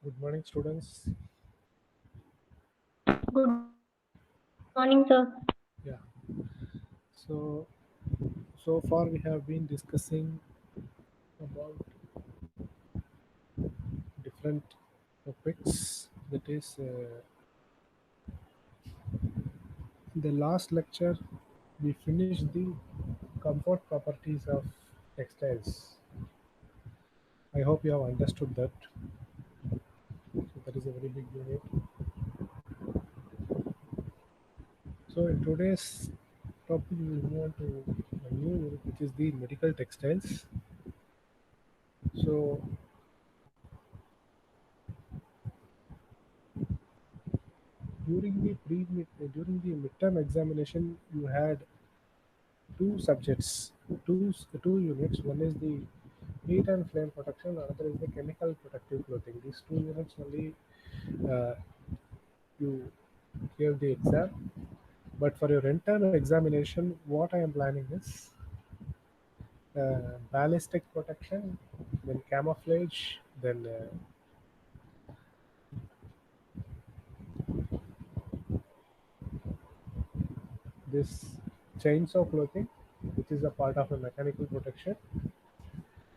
Good morning, students. Good morning, sir. Yeah. So, so far we have been discussing about different topics. That is, in the last lecture we finished the comfort properties of textiles. I hope you have understood that. So that is a very big unit. So in today's topic, we will move on to a new unit, which is the medical textiles. So during the midterm examination, you had two subjects, two units. One is the heat and flame protection, another is the chemical protective clothing. These two units only uh, you give the exam. But for your internal examination, what I am planning is ballistic protection, then camouflage, then this chainsaw clothing, which is a part of a mechanical protection,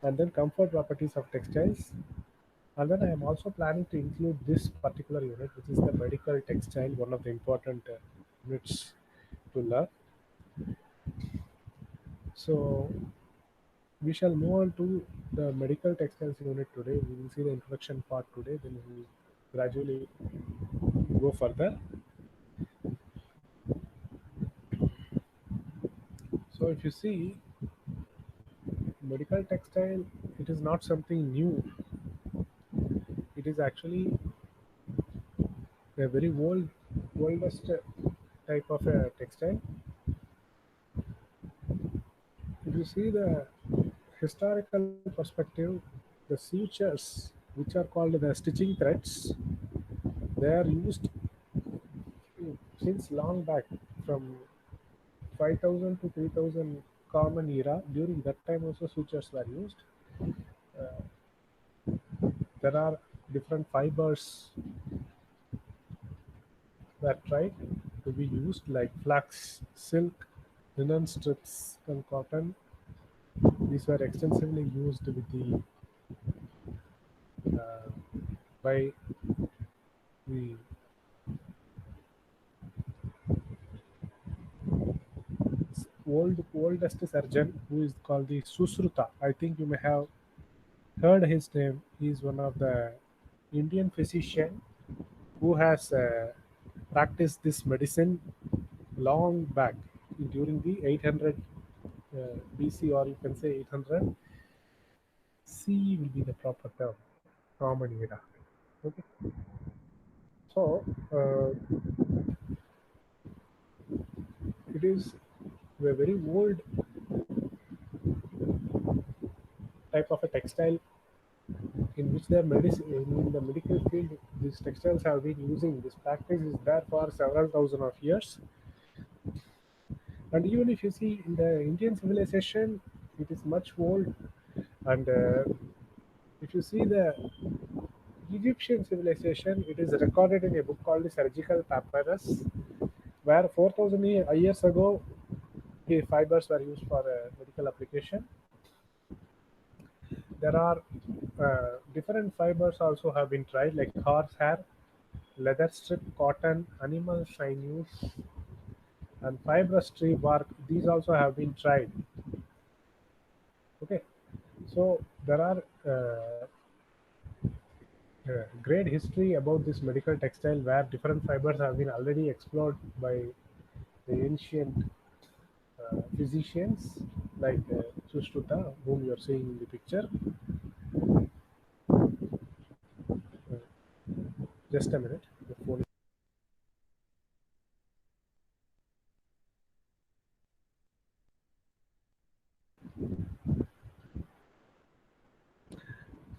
and then comfort properties of textiles. And then I am also planning to include this particular unit, which is the medical textile, one of the important units to learn. So we shall move on to the medical textiles unit today. We will see the introduction part today, then we will gradually go further. So if you see medical textile, it is not something new. It is actually a very oldest type of a textile. If you see the historical perspective, the sutures, which are called the stitching threads, they are used since long back, from 5000 to 3000 common era. During that time also sutures were used. Uh, there are different fibers were tried to be used like flax, silk, linen strips, and cotton. These were extensively used with the uh, by the oldest surgeon, who is called the Susruta. I think you may have heard his name. He is one of the Indian physician who has practiced this medicine long back during the 800 BC, or you can say 800 C will be the proper term, common era. Okay, so it is a very old type of a textile in which their medicine in the medical field. These textiles have been using. This practice is there for several thousand of years. And even if you see in the Indian civilization, it is much old. And if you see the Egyptian civilization, it is recorded in a book called the Surgical Papyrus, where 4,000 years ago, the fibers were used for medical application. There are different fibers also have been tried, like horse hair, leather strip, cotton, animal sinews, and fibrous tree bark. These also have been tried. Okay, so there are great history about this medical textile, where different fibers have been already explored by the ancient physicians like Sushruta, whom you are seeing in the picture. Uh, just a minute. The phone.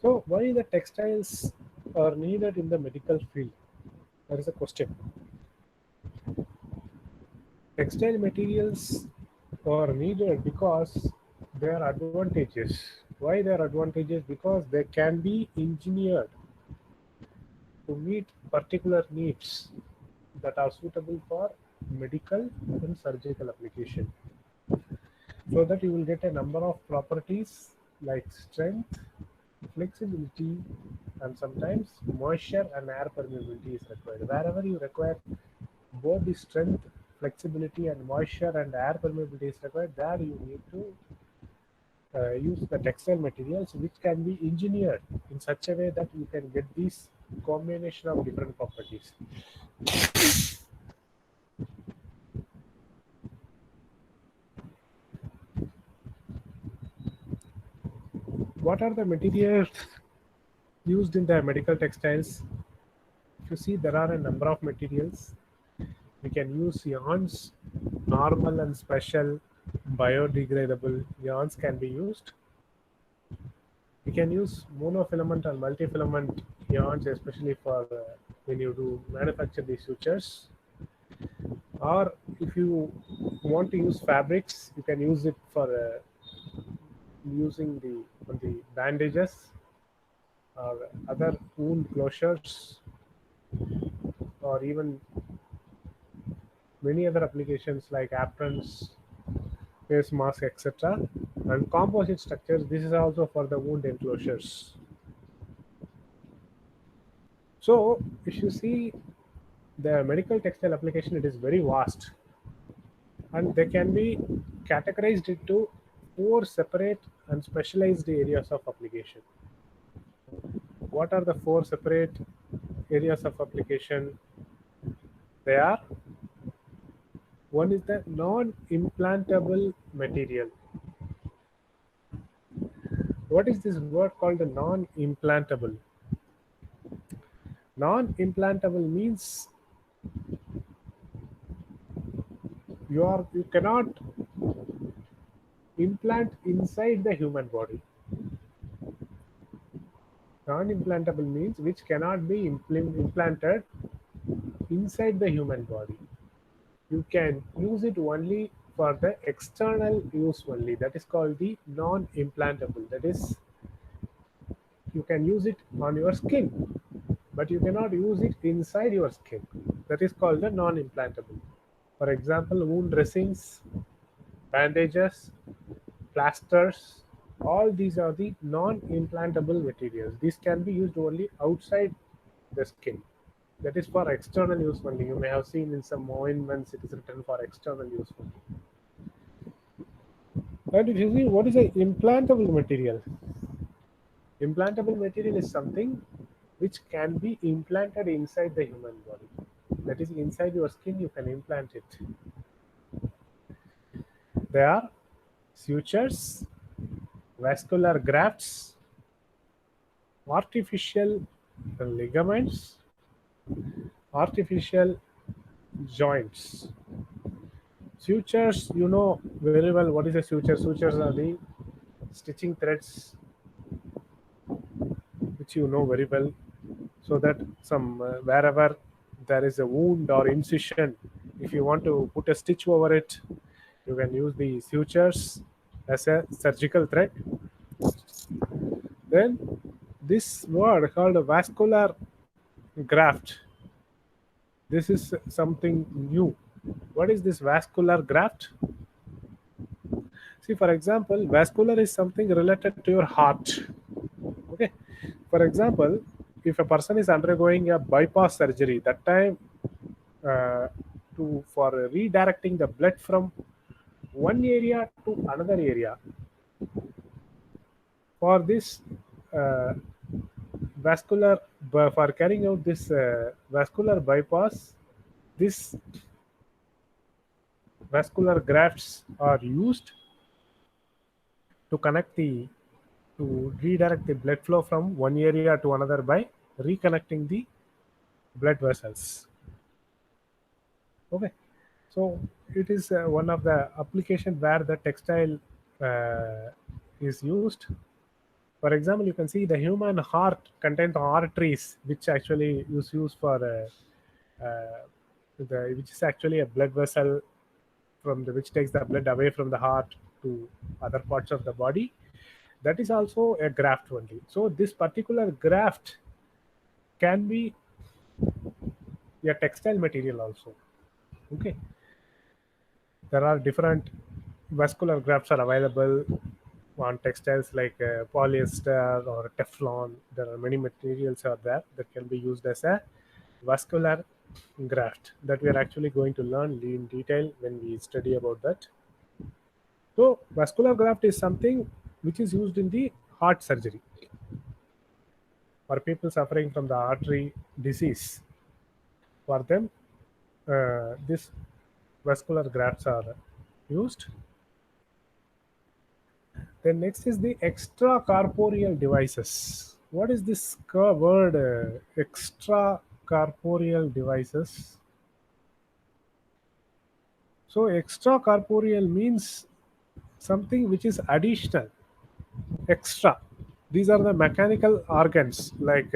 So, why the textiles are needed in the medical field? That is a question. Textile materials are needed because there are advantages. Why there are advantages? Because they can be engineered to meet particular needs that are suitable for medical and surgical application, so that you will get a number of properties like strength, flexibility, and sometimes moisture and air permeability is required. Wherever you require both the strength, flexibility, and moisture and air permeability is required, there you need to use the textile materials which can be engineered in such a way that you can get these combination of different properties. What are the materials used in the medical textiles? If you see, there are a number of materials. We can use yarns, normal and special, biodegradable yarns can be used. We can use monofilament and multifilament yarns, especially for when you do manufacture these sutures. Or if you want to use fabrics, you can use it for using the on the bandages or other wound closures, or even many other applications like aprons, face masks, etc. And composite structures, this is also for the wound enclosures. So if you see the medical textile application, it is very vast, and they can be categorized into four separate and specialized areas of application. What are the four separate areas of application? They are: one is the non-implantable material. What is this word called the non-implantable? Non-implantable means you cannot implant inside the human body. Non-implantable means which cannot be implanted inside the human body. You can use it only for the external use only. That is called the non-implantable. That is, you can use it on your skin, but you cannot use it inside your skin. That is called the non-implantable. For example, wound dressings, bandages, plasters, all these are the non-implantable materials. These can be used only outside the skin. That is for external use only. You may have seen in some ointments it is written for external use only. And if you see, what is an implantable material? Implantable material is something which can be implanted inside the human body. That is, inside your skin, you can implant it. They are sutures, vascular grafts, artificial ligaments, artificial joints. Sutures, you know very well what is a suture. Sutures are the stitching threads, which you know very well, so that some wherever there is a wound or incision, if you want to put a stitch over it, you can use the sutures as a surgical thread. Then this word called a vascular graft, this is something new. What is this vascular graft? See, for example, vascular is something related to your heart. Okay, for example, if a person is undergoing a bypass surgery, that time uh, for redirecting the blood from one area to another area, for this uh, for carrying out this vascular bypass, this vascular grafts are used to connect the to redirect the blood flow from one area to another by reconnecting the blood vessels. Okay, so it is one of the application where the textile is used. For example, you can see the human heart contains arteries, which actually is used for which is actually a blood vessel from which takes the blood away from the heart to other parts of the body. That is also a graft only. So this particular graft can be a textile material also. Okay, there are different vascular grafts are available on textiles like polyester or Teflon. There are many materials are there that can be used as a vascular graft that we are actually going to learn in detail when we study about that. So vascular graft is something which is used in the heart surgery for people suffering from the artery disease. For them, this vascular grafts are used. Then next is the extracorporeal devices. What is this word extracorporeal devices? So extracorporeal means something which is additional, extra. These are the mechanical organs like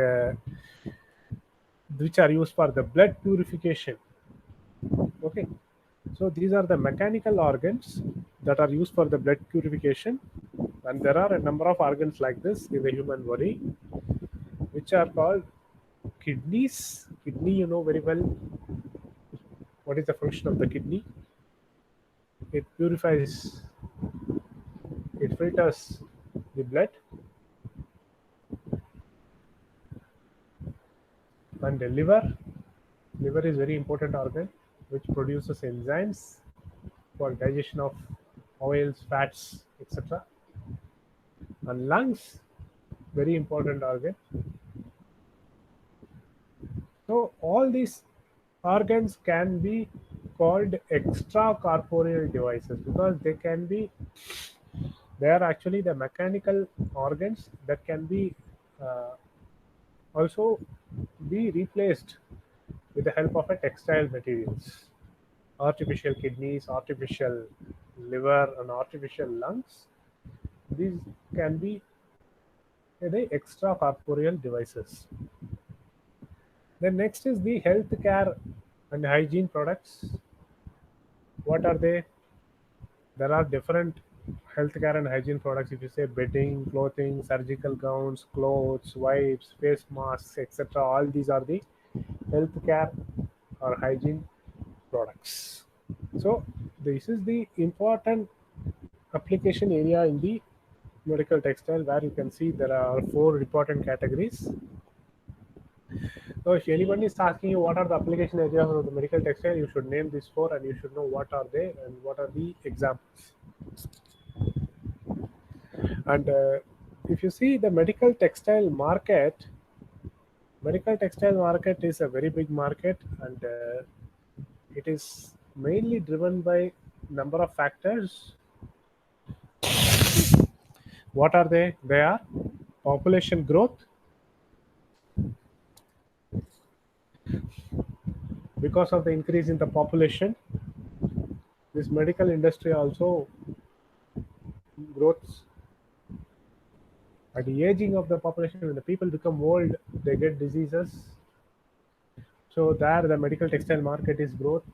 which are used for the blood purification. Okay, so these are the mechanical organs that are used for the blood purification, and there are a number of organs like this in the human body, which are called kidneys. Kidney, you know very well what is the function of the kidney. It purifies, it filters the blood, and the liver. Liver is very important organ which produces enzymes for digestion of oils, fats, etc. And lungs, very important organ. So all these organs can be called extracorporeal devices because they are actually the mechanical organs that can be uh, also be replaced with the help of a textile materials. Artificial kidneys, artificial liver, and artificial lungs. These can be the extracorporeal devices. Then next is the healthcare and hygiene products. What are they? There are different healthcare and hygiene products. If you say bedding, clothing, surgical gowns, clothes, wipes, face masks, etc., all these are the healthcare or hygiene products. So this is the important application area in the medical textile where you can see there are four important categories. So if anyone is asking you what are the application areas of the medical textile, you should name these four and you should know what are they and what are the examples. And if you see the medical textile market is a very big market, and it is mainly driven by number of factors. What are they? They are population growth. Because of the increase in the population, this medical industry also grows. At the aging of the population, when the people become old, they get diseases. So there, the medical textile market is growth.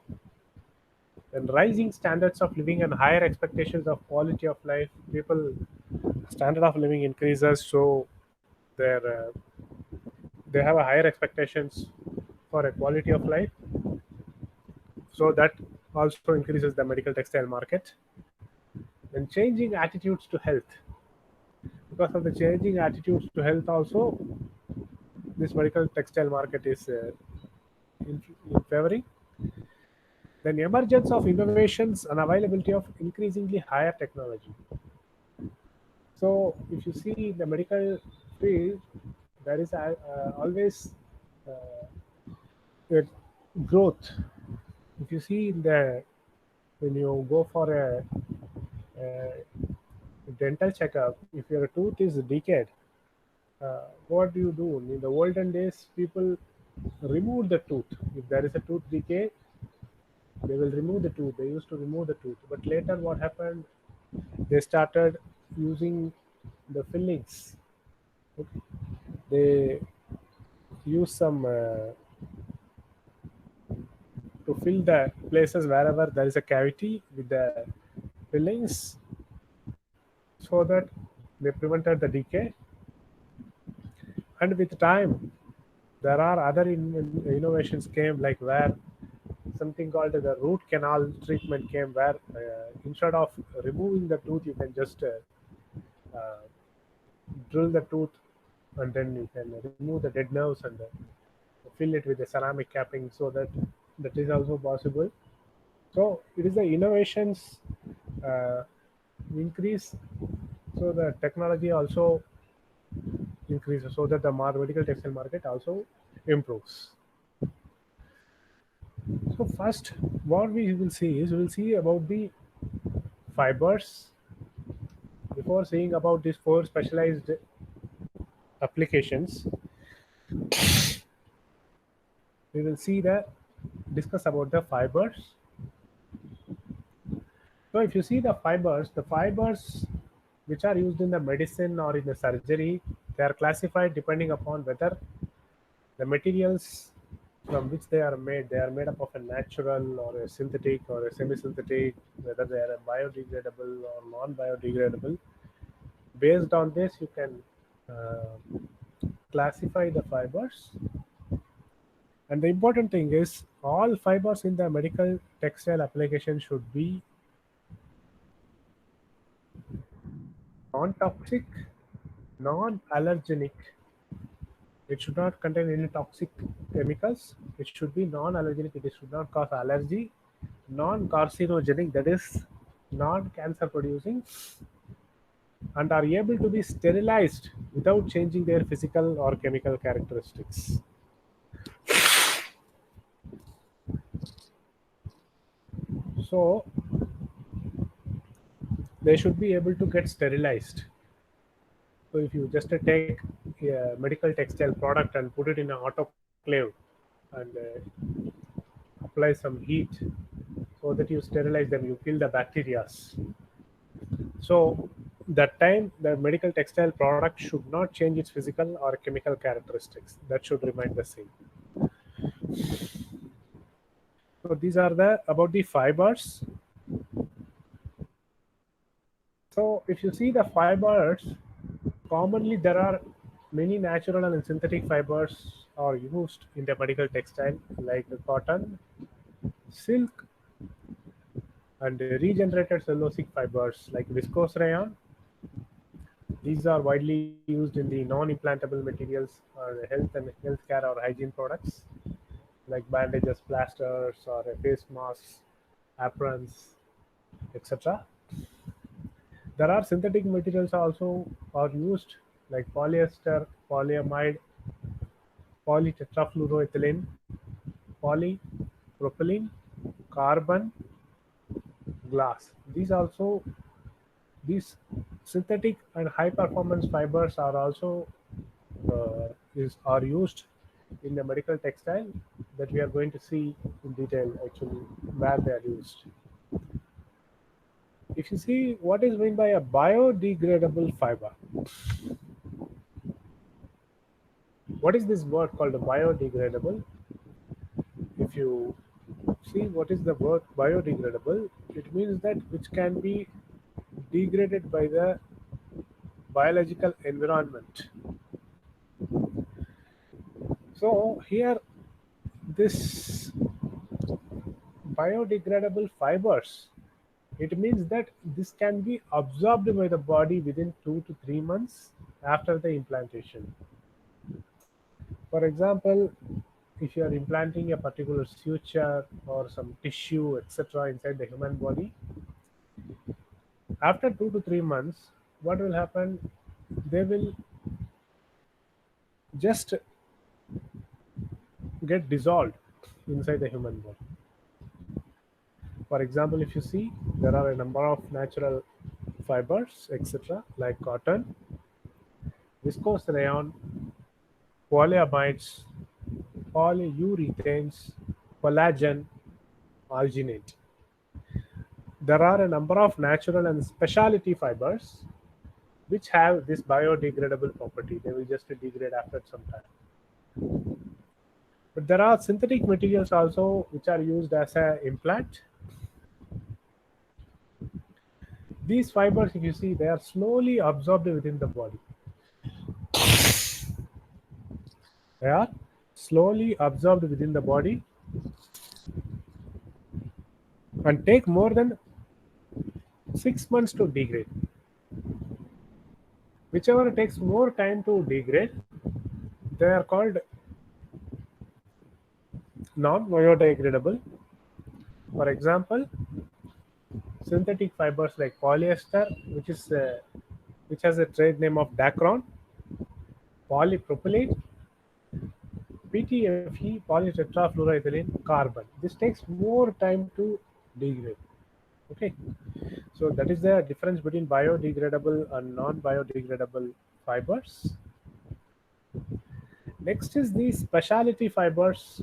And rising standards of living and higher expectations of quality of life, people standard of living increases, so their they have a higher expectations for a quality of life. So that also increases the medical textile market. And changing attitudes to health, because of the changing attitudes to health also, this medical textile market is in favoring. Then emergence of innovations and availability of increasingly higher technology. So if you see the medical field, there is always a growth. If you see when you go for a dental checkup, if your tooth is decayed, what do you do? In the olden days, people remove the tooth. If there is a tooth decay, they will remove the tooth. They used to remove the tooth. But later, what happened? They started using the fillings. Okay. They use some to fill the places wherever there is a cavity with the fillings, so that they prevented the decay. And with time, There are other innovations came, like where something called the root canal treatment came, where instead of removing the tooth, you can just uh, drill the tooth, and then you can remove the dead nerves and fill it with a ceramic capping, so that that is also possible. So it is the innovations uh, increase, so the technology also increases, so that the medical textile market also improves. So first, what we will see is, we will see about the fibers. Before saying about these four specialized applications, we will see the discuss about the fibers. So if you see the fibers which are used in the medicine or in the surgery, they are classified depending upon whether the materials from which they are made up of a natural or a synthetic or a semi-synthetic, whether they are biodegradable or non-biodegradable. Based on this, you can classify the fibers. And the important thing is, all fibers in the medical textile application should be non-toxic, non-allergenic. It should not contain any toxic chemicals. It should be non-allergenic. It should not cause allergy. Non-carcinogenic, that is non-cancer producing, and are able to be sterilized without changing their physical or chemical characteristics. So they should be able to get sterilized. So if you just take a medical textile product and put it in an autoclave and apply some heat, so that you sterilize them, you kill the bacteria. So that time the medical textile product should not change its physical or chemical characteristics. That should remain the same. So these are the about the fibers. So if you see the fibers, commonly there are many natural and synthetic fibers are used in the medical textile, like the cotton, silk, and regenerated cellulosic fibers like viscose rayon. These are widely used in the non-implantable materials or health and healthcare or hygiene products, like bandages, plasters, or face masks, aprons, etc. There are synthetic materials also are used, like polyester, polyamide, polytetrafluoroethylene, polypropylene, carbon, glass. These synthetic and high performance fibers are also are used in the medical textile, that we are going to see in detail actually where they are used. If you see what is meant by a biodegradable fiber, what is this word called a biodegradable? If you see what is the word biodegradable, it means that which can be degraded by the biological environment. So here, this biodegradable fibers, it means that this can be absorbed by the body within 2 to 3 months after the implantation. For example, if you are implanting a particular suture or some tissue, etc., inside the human body, after 2 to 3 months, what will happen? They will just get dissolved inside the human body. For example, if you see, there are a number of natural fibers, etc., like cotton, viscose rayon, polyamides, polyurethanes, collagen, alginate. There are a number of natural and specialty fibers which have this biodegradable property. They will just degrade after some time. But there are synthetic materials also which are used as an implant. These fibers, if you see, they are slowly absorbed within the body. They are slowly absorbed within the body and take more than 6 months to degrade. Whichever takes more time to degrade, they are called non-biodegradable. For example, synthetic fibers like polyester, which has a trade name of Dacron, polypropylene, PTFE, polytetrafluoroethylene carbon. This takes more time to degrade. Okay, so that is the difference between biodegradable and non-biodegradable fibers. Next is the specialty fibers.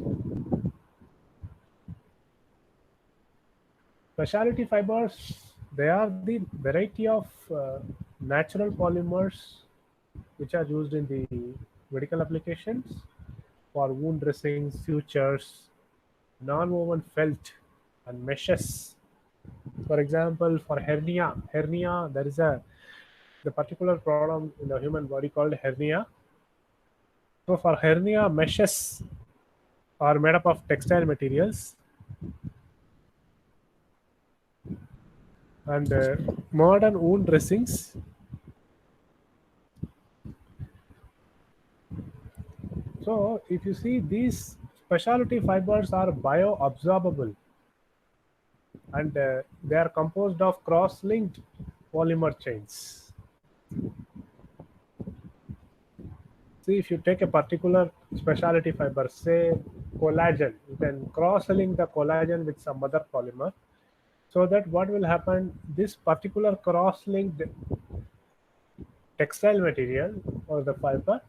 Specialty fibers, they are the variety of natural polymers which are used in the medical applications for wound dressings, sutures, non-woven felt, and meshes. For example, for hernia, there is the particular problem in the human body called hernia. So for hernia, meshes are made up of textile materials, and modern wound dressings. So if you see, these specialty fibers are bioabsorbable, and they are composed of cross-linked polymer chains. See, if you take a particular specialty fiber, say collagen, you can cross-link the collagen with some other polymer, so that what will happen, this particular cross-linked textile material or the fiber,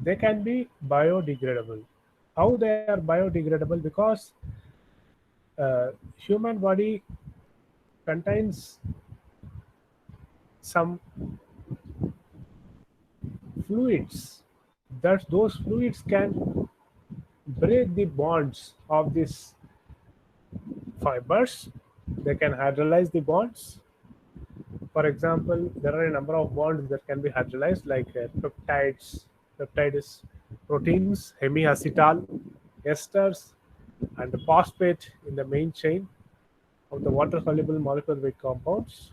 they can be biodegradable. How they are biodegradable? Because human body contains some fluids, that those fluids can break the bonds of these fibers. They can hydrolyze the bonds. For example, there are a number of bonds that can be hydrolyzed, like peptides. Peptide is proteins, hemiacetal, esters, and phosphate in the main chain of the water-soluble molecular weight compounds,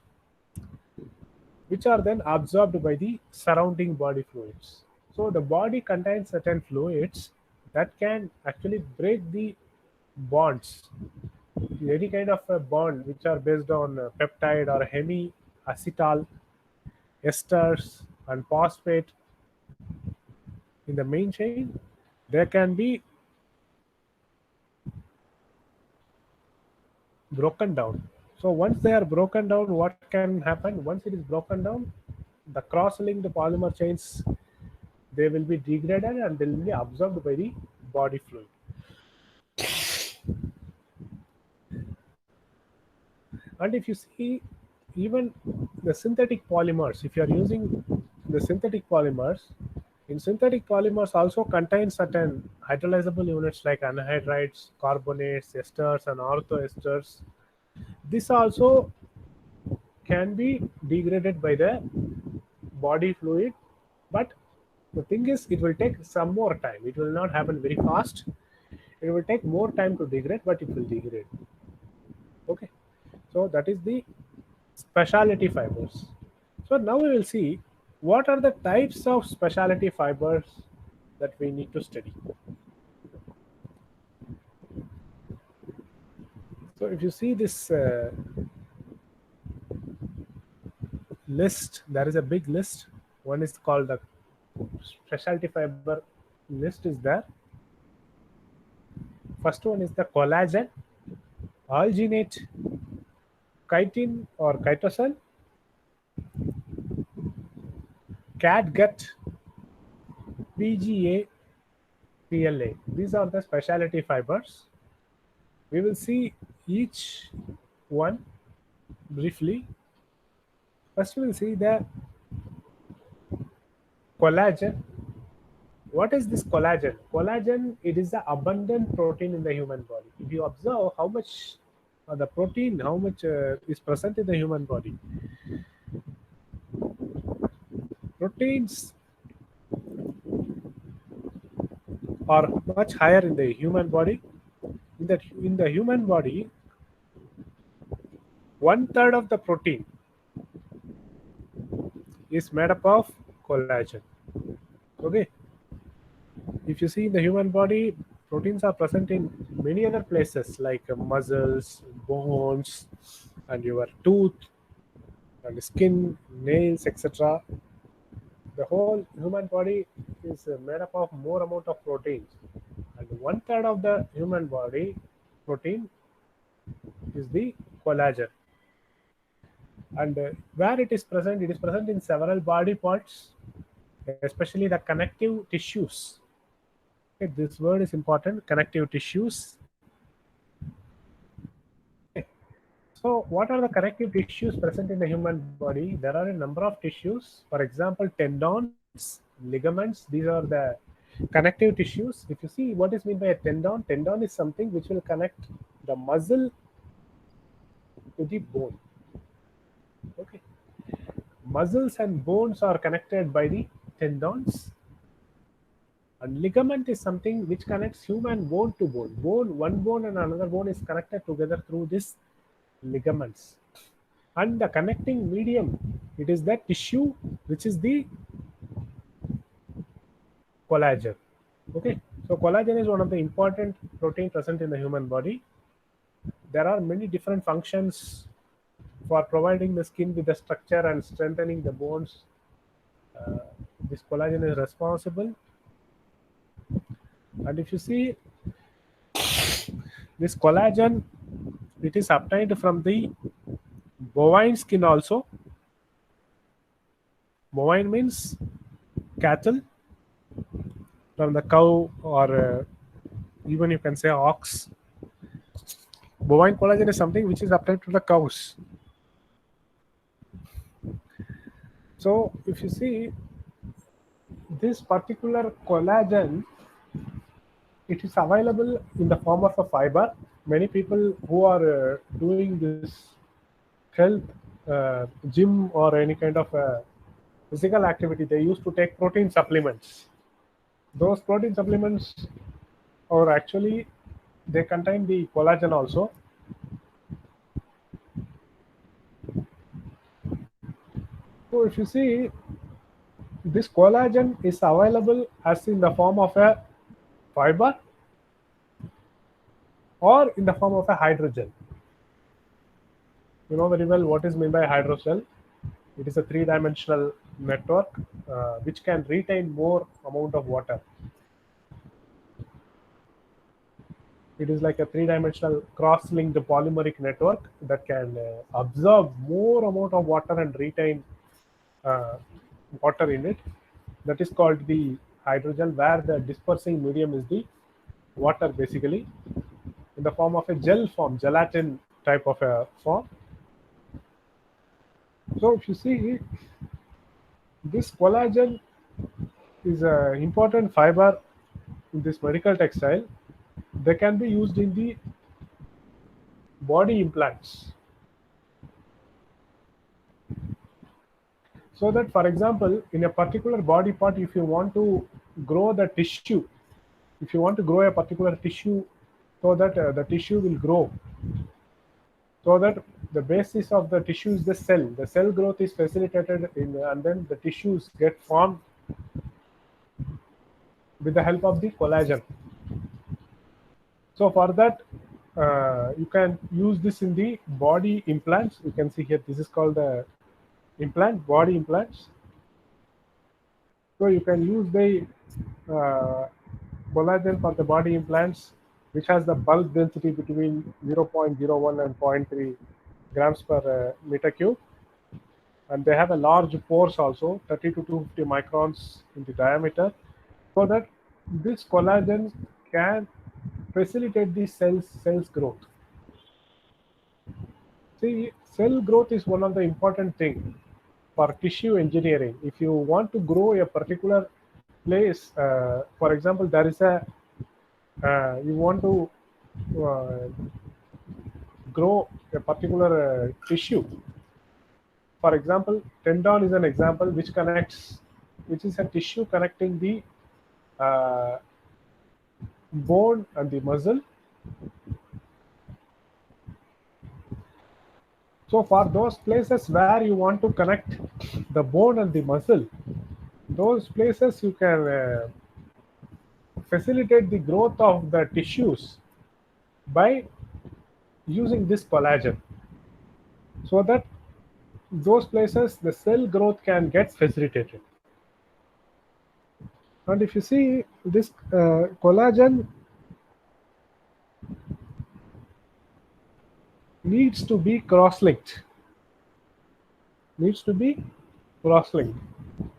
which are then absorbed by the surrounding body fluids. So the body contains certain fluids that can actually break the bonds, any kind of a bond which are based on peptide or hemiacetal, esters, and phosphate in the main chain. They can be broken down. So once they are broken down, what can happen? Once it is broken down, the cross-linked polymer chains, they will be degraded and they will be absorbed by the body fluid. And if you see, even the synthetic polymers, if you are using the synthetic polymers, in synthetic polymers also contain certain hydrolyzable units like anhydrides, carbonates, esters, and orthoesters. This also can be degraded by the body fluid, but the thing is, it will take some more time. It will not happen very fast. It will take more time to degrade, but it will degrade. Okay, so that is the specialty fibers. So now we will see what are the types of specialty fibers that we need to study. So if you see this list, there is a big list. One is called the specialty fiber list is there. First one is the collagen, alginate, chitin or chitosan, catgut, PGA, PLA. These are the specialty fibers. We will see each one briefly. First, we will see the collagen. What is this collagen? Collagen, it is the abundant protein in the human body. If you observe how much the protein, how much is present in the human body, proteins or much higher in the human body. In the human body, 1/3 of the protein is made up of collagen. Okay, if you see in the human body, proteins are present in many other places like muscles, bones, and your tooth, and skin, nails, etc. The whole human body is made up of more amount of proteins, and 1/3 of the human body protein is the collagen. And where it is present in several body parts, especially the connective tissues. Okay, this word is important, connective tissues. Okay. So what are the connective tissues present in the human body? There are a number of tissues. For example, tendons, ligaments. These are the connective tissues. If you see what is meant by a tendon is something which will connect the muscle to the bone. Okay. Muscles and bones are connected by the tendons, and ligament is something which connects human bone to bone. One bone and another bone is connected together through this ligaments. And the connecting medium, it is that tissue which is the collagen. Okay, so collagen is one of the important protein present in the human body. There are many different functions for providing the skin with the structure and strengthening the bones. Uh, this collagen is responsible. And if you see this collagen, it is obtained from the bovine skin also. Bovine means cattle, from the cow, or even you can say ox. Bovine collagen is something which is obtained from the cows. So if you see this particular collagen, it is available in the form of a fiber. Many people who are doing this health gym or any kind of physical activity, they used to take protein supplements. Those protein supplements are actually, they contain the collagen also. So if you see, this collagen is available as in the form of a fiber or in the form of a hydrogel. You know very well what is meant by hydrogel. It is a three-dimensional network which can retain more amount of water. It is like a three-dimensional cross-linked polymeric network that can absorb more amount of water and retain uh, water in it. That is called the hydrogel, where the dispersing medium is the water, basically in the form of a gel form, gelatin type of a form. So if you see, this collagen is an important fiber in this medical textile. They can be used in the body implants. So that, for example, in a particular body part, if you want to grow the tissue, if you want to grow a particular tissue, so that the tissue will grow, so that the basis of the tissue is the cell. The cell growth is facilitated and then the tissues get formed with the help of the collagen. So for that, you can use this in the body implants. You can see here, this is called the body implants. So you can use the collagen for the body implants, which has the bulk density between 0.01 and zero point 0.3 grams per meter cube. And they have a large pores also, 30 to 250 microns in the diameter, so that this collagen can facilitate the cells growth. See, cell growth is one of the important thing for tissue engineering. If you want to grow a particular place, for example, there is a you want to grow a particular tissue. For example, tendon is an example which is a tissue connecting the uh, bone and the muscle. So for those places where you want to connect the bone and the muscle, those places you can facilitate the growth of the tissues by using this collagen, so that those places the cell growth can get facilitated. And if you see this collagen needs to be cross-linked, needs to be cross-linked,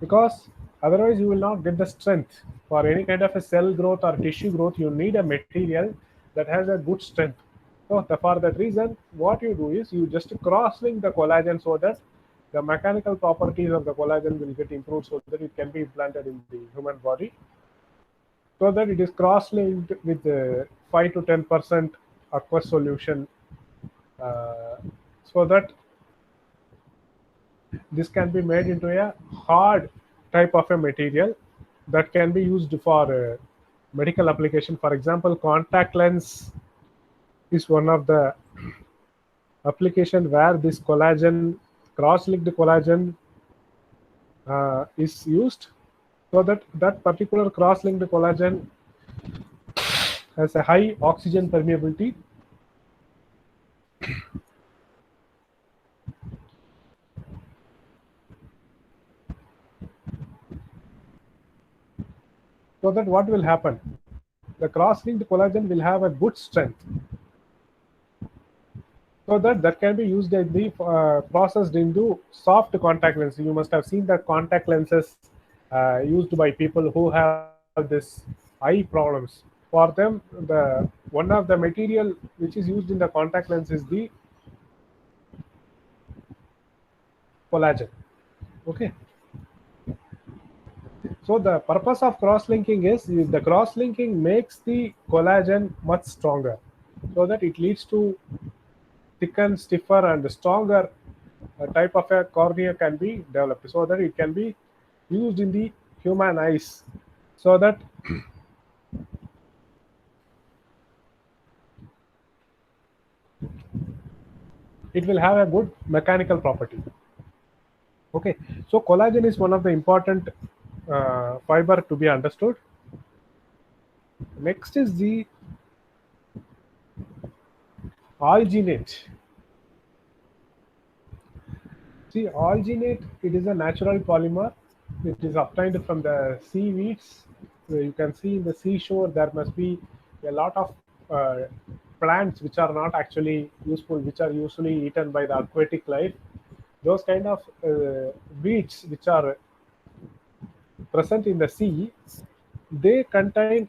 because otherwise you will not get the strength. For any kind of a cell growth or tissue growth, you need a material that has a good strength. So for that reason, what you do is you just cross-link the collagen so that the mechanical properties of the collagen will get improved, so that it can be implanted in the human body, so that it is cross-linked with 5 to 10% aqueous solution, uh, so that this can be made into a hard type of a material that can be used for medical application. For example, contact lens is one of the application where this collagen, cross-linked collagen, is used, so that that particular cross-linked collagen has a high oxygen permeability, so that what will happen, the cross-linked collagen will have a good strength, so that that can be used in the processed into soft contact lenses. You must have seen that contact lenses used by people who have this eye problems. For them, the one of the material which is used in the contact lens is the collagen. Okay. So the purpose of cross-linking is the cross-linking makes the collagen much stronger, so that it leads to thicker, stiffer, and stronger type of a cornea can be developed, so that it can be used in the human eyes, so that it will have a good mechanical property. Okay, so collagen is one of the important fiber to be understood. Next is the alginate. See, alginate, it is a natural polymer. It is obtained from the seaweeds. You can see in the seashore there must be a lot of plants which are not actually useful, which are usually eaten by the aquatic life. Those kind of weeds which are present in the sea, they contain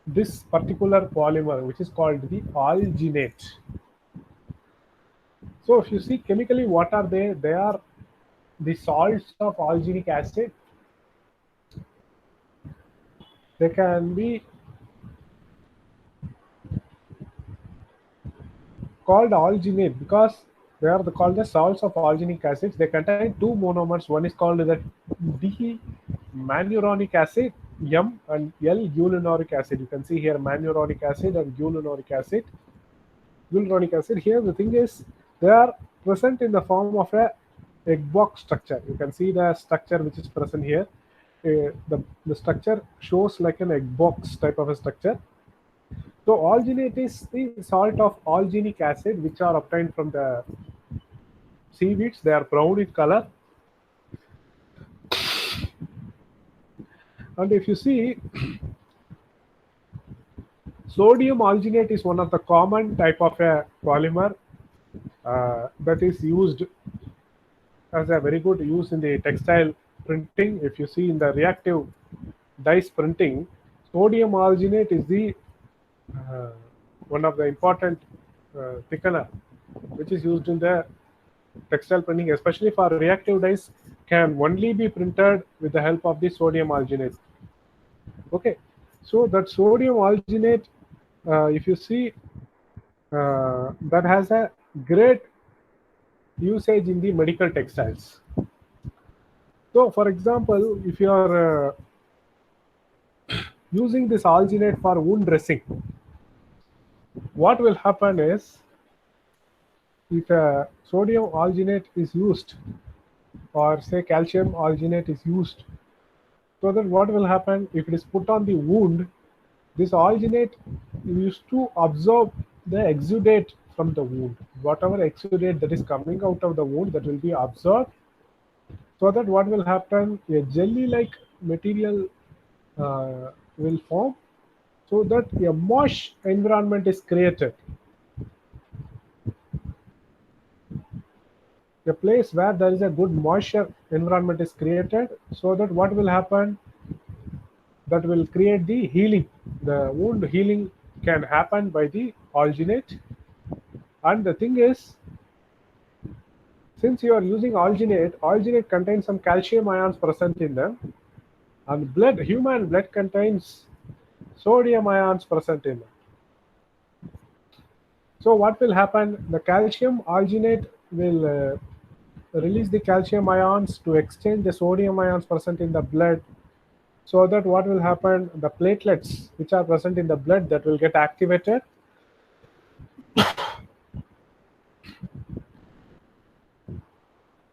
this particular polymer which is called the alginate. So if you see chemically, what are they? They are the salts of alginic acid. They can be called alginate because they are called the salts of alginic acids. They contain two monomers. One is called the D-manuronic acid, M, and L-gulonoric acid. You can see here manuronic acid and gulonoric acid. Gulonoric acid. Here the thing is they are present in the form of a egg box structure. You can see the structure which is present here. The structure shows like an egg box type of a structure. So alginate is the salt of alginic acid which are obtained from the seaweeds. They are brown in color. And if you see, sodium alginate is one of the common type of a polymer that is used as a very good use in the textile printing. If you see in the reactive dyes printing, sodium alginate is the one of the important thickener which is used in the textile printing, especially for reactive dyes, can only be printed with the help of the sodium alginate. Okay, so that sodium alginate, if you see, that has a great usage in the medical textiles. So for example, if you are using this alginate for wound dressing, what will happen is, if a sodium alginate is used, or say calcium alginate is used, so that what will happen, if it is put on the wound, this alginate used to absorb the exudate from the wound. Whatever exudate that is coming out of the wound, that will be absorbed, so that what will happen, a jelly like material will form, so that a moist environment is created. A place where there is a good moisture environment is created, so that what will happen, that will create the healing. The wound healing can happen by the alginate. And the thing is, since you are using alginate contains some calcium ions present in them, and human blood contains sodium ions present in them. So what will happen, the calcium alginate will release the calcium ions to exchange the sodium ions present in the blood, so that what will happen, the platelets which are present in the blood, that will get activated,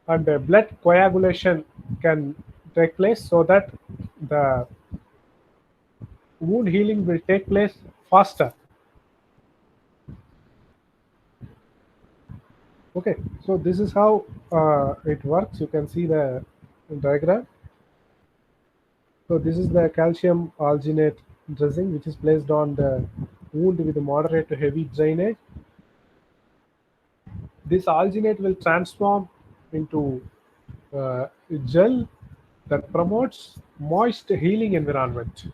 and the blood coagulation can take place, so that the wound healing will take place faster. Okay, so this is how it works. You can see the diagram. So this is the calcium alginate dressing, which is placed on the wound with moderate to heavy drainage. This alginate will transform into gel that promotes moist healing environment.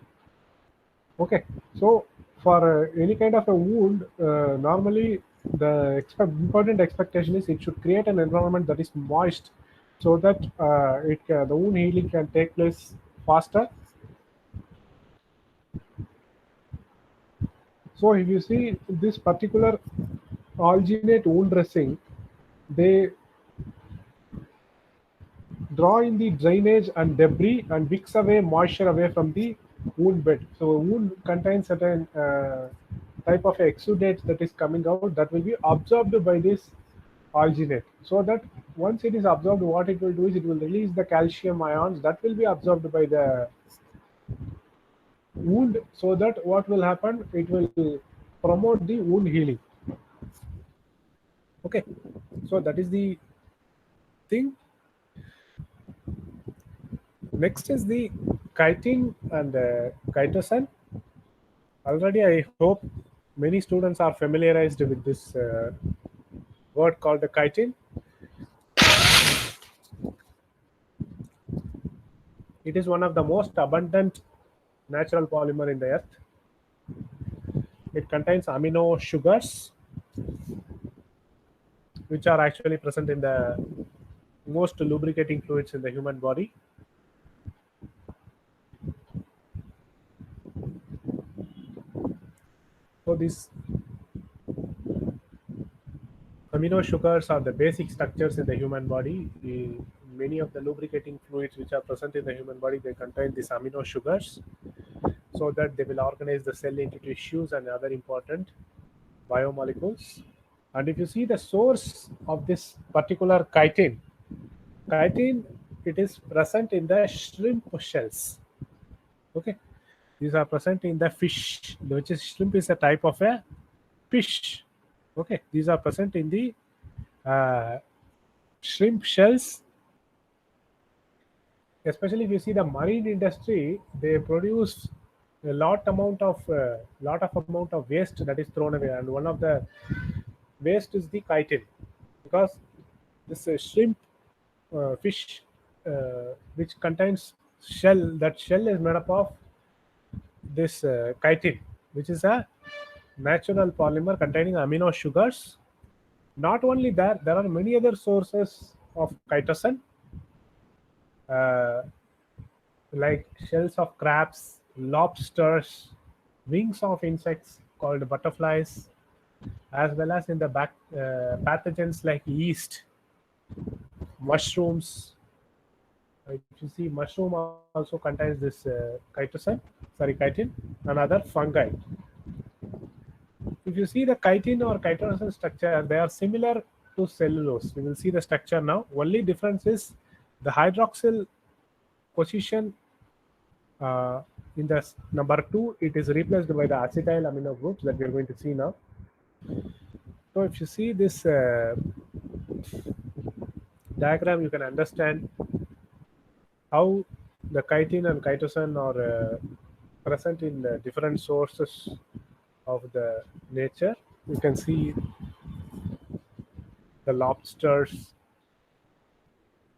Okay, so for any kind of a wound, normally the important expectation is it should create an environment that is moist, so that the wound healing can take place faster. So if you see this particular alginate wound dressing, they draw in the drainage and debris and wicks away moisture away from the wound bed. So wound contains certain type of exudate that is coming out, that will be absorbed by this alginate. So that once it is absorbed, what it will do is it will release the calcium ions that will be absorbed by the wound, so that what will happen, it will promote the wound healing. Okay, so that is the thing. Next is the chitin and chitosan. Already, I hope many students are familiarized with this word called the chitin. It is one of the most abundant natural polymer in the earth. It contains amino sugars, which are actually present in the most lubricating fluids in the human body. So these amino sugars are the basic structures in the human body. Many of the lubricating fluids which are present in the human body, they contain these amino sugars, so that they will organize the cell into tissues and other important biomolecules. And if you see the source of this particular chitin, it is present in the shrimp shells. Okay, these are present in the fish, which is shrimp is a type of a fish. Okay, these are present in the shrimp shells. Especially if you see the marine industry, they produce a lot amount of waste that is thrown away, and one of the waste is the chitin, because this shrimp fish which contains shell, that shell is made up of this chitin, which is a natural polymer containing amino sugars. Not only that, there are many other sources of chitosan, uh, like shells of crabs, lobsters, wings of insects called butterflies, as well as in the pathogens like yeast, mushrooms, If you see, mushroom also contains this chitin, another fungi. If you see the chitin or chitosan structure, they are similar to cellulose. We will see the structure now. Only difference is the hydroxyl position in the number 2, it is replaced by the acetyl amino groups that we are going to see now. So if you see this diagram, you can understand how the chitin and chitosan are present in different sources of the nature. You can see the lobsters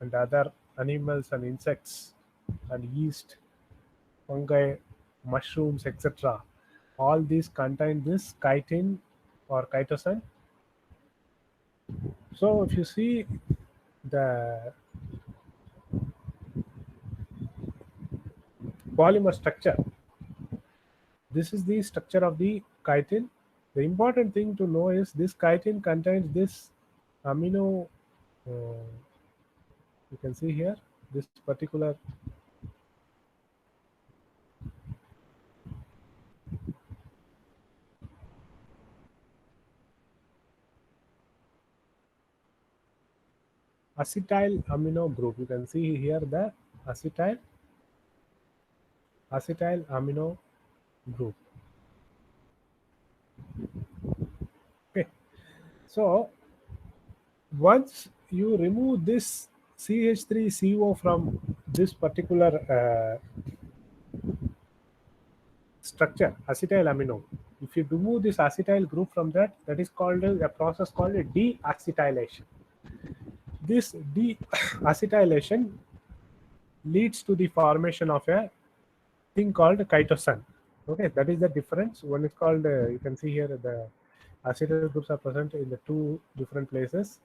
and other animals and insects and yeast, fungi, mushrooms, etc. All these contain this chitin or chitosan. So if you see the polymer structure, this is the structure of the chitin. The important thing to know is this chitin contains this amino. You can see here this particular acetyl amino group. You can see here the acetyl amino group. Okay, so once you remove this CH3CO from this particular structure, acetyl amino, if you remove this acetyl group from that, that is called a process called a deacetylation. This deacetylation leads to the formation of a thing called chitosan. Okay, that is the difference. One is called, you can see here the acetyl groups are present in the two different places.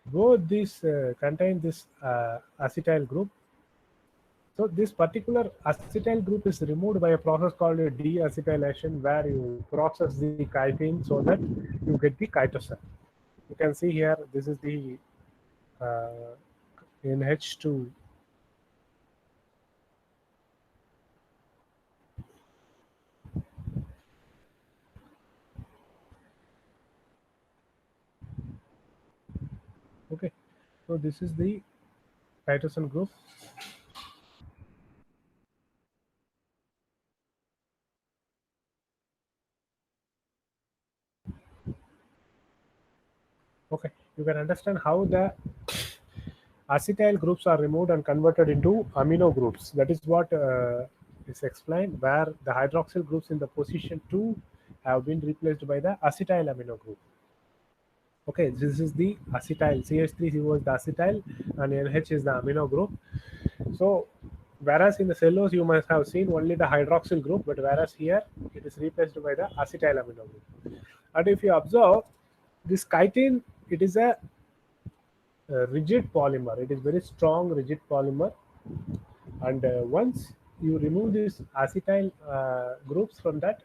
Both these contain this acetyl group. So this particular acetyl group is removed by a process called a deacetylation, where you process the chitin so that you get the chitosan. You can see here, this is the NH2. Okay, so this is the chitosan group. Okay, you can understand how the acetyl groups are removed and converted into amino groups. That is what is explained, where the hydroxyl groups in the position 2 have been replaced by the acetyl amino group. Okay, this is the acetyl. CH3CO is the acetyl and NH is the amino group. So whereas in the cellulose you must have seen only the hydroxyl group, but whereas here it is replaced by the acetyl amino group. And if you observe this chitin, it is a rigid polymer. It is very strong rigid polymer, and once you remove these acetyl groups from that,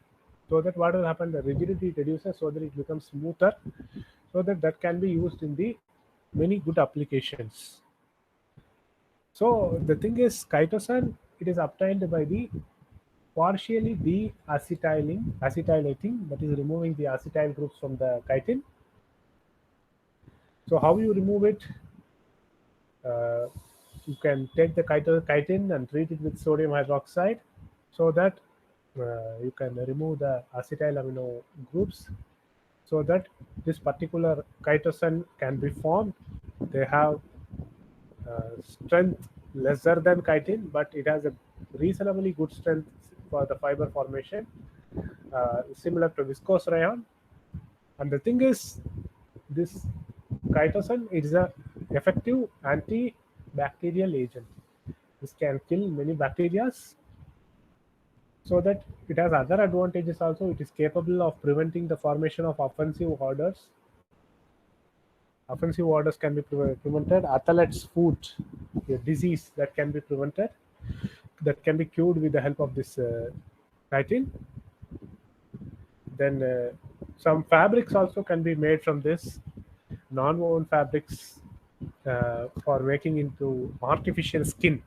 so that what will happen, the rigidity reduces so that it becomes smoother, so that can be used in the many good applications. So the thing is, chitosan, it is obtained by the partially acetylating, that is removing the acetyl groups from the chitin. So how you remove it? You can take the chitin and treat it with sodium hydroxide, so that you can remove the acetyl amino groups, so that this particular chitosan can be formed. They have strength lesser than chitin, but it has a reasonably good strength for the fiber formation, similar to viscose rayon. And the thing is, this chitosan is a effective antibacterial agent. This can kill many bacteria, so that it has other advantages also. It is capable of preventing the formation of offensive orders. Offensive orders can be prevented. Athlete's foot, a disease that can be prevented, that can be cured with the help of this chitin. Then some fabrics also can be made from this, non-woven fabrics for making into artificial skin.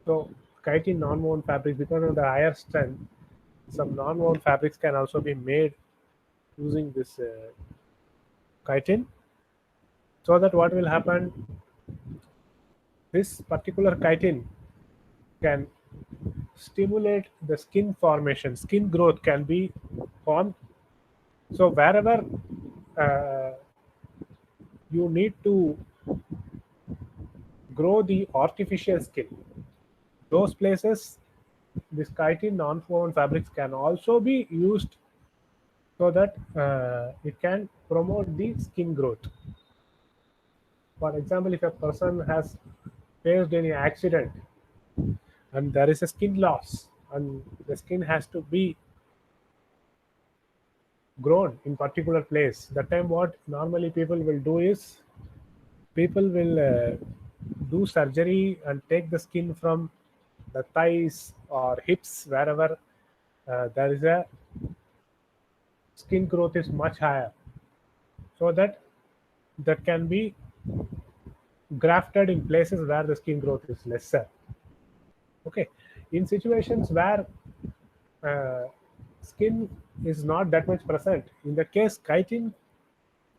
So chitin non-woven fabrics, because of the higher strength, some non-woven fabrics can also be made using this chitin. So that what will happen, this particular chitin can stimulate the skin formation, skin growth can be formed. So wherever uh, you need to grow the artificial skin, those places this chitin non-woven fabrics can also be used, so that it can promote the skin growth. For example, if a person has faced any accident and there is a skin loss and the skin has to be grown in particular place, that time what normally people will do is people will do surgery and take the skin from the thighs or hips, wherever there is a skin growth is much higher, so that that can be grafted in places where the skin growth is lesser. Okay, in situations where uh, skin is not that much present, in that case chitin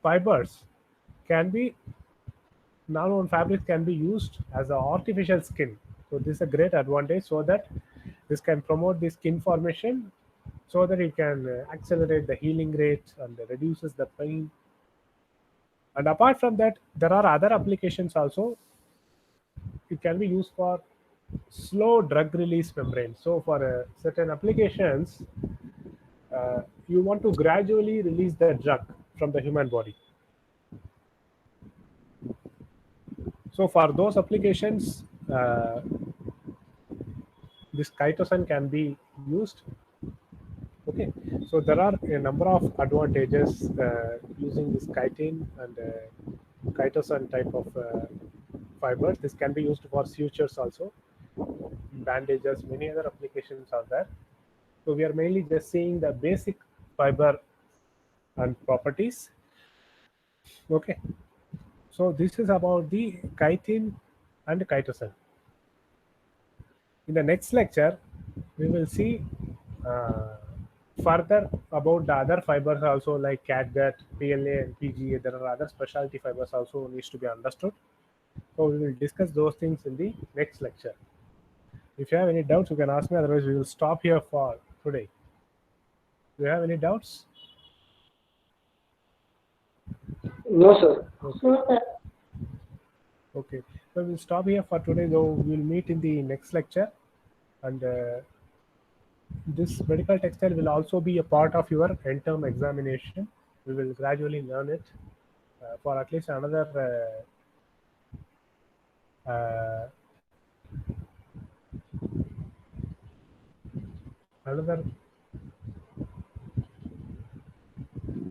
fibers can be, non-woven fabrics can be used as an artificial skin. So this is a great advantage, so that this can promote the skin formation, so that it can accelerate the healing rate and reduces the pain. And apart from that, there are other applications also. It can be used for slow drug release membrane. So for certain applications, you want to gradually release the drug from the human body. So for those applications, this chitosan can be used. Okay, so there are a number of advantages using this chitin and chitosan type of fibers. This can be used for sutures also, bandages, many other applications are there. So we are mainly just seeing the basic fiber and properties. Okay, so this is about the chitin and chitosan. In the next lecture, we will see uh, further about the other fibers also, like catgut, PLA, and PGA. There are other specialty fibers also needs to be understood. So we will discuss those things in the next lecture. If you have any doubts, you can ask me. Otherwise, we will stop here for today. Do you have any doubts? No, sir. Okay. No, sir. Okay. So we'll stop here for today. Though we'll meet in the next lecture, and this medical textile will also be a part of your end term examination. We will gradually learn it for at least another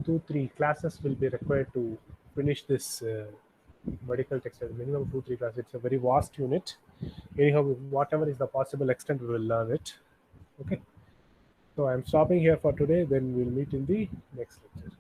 2-3 classes will be required to finish this medical textile. Minimum 2-3 classes. It's a very vast unit. Anyhow, whatever is the possible extent, we will learn it. Okay. So I'm stopping here for today. Then we'll meet in the next lecture.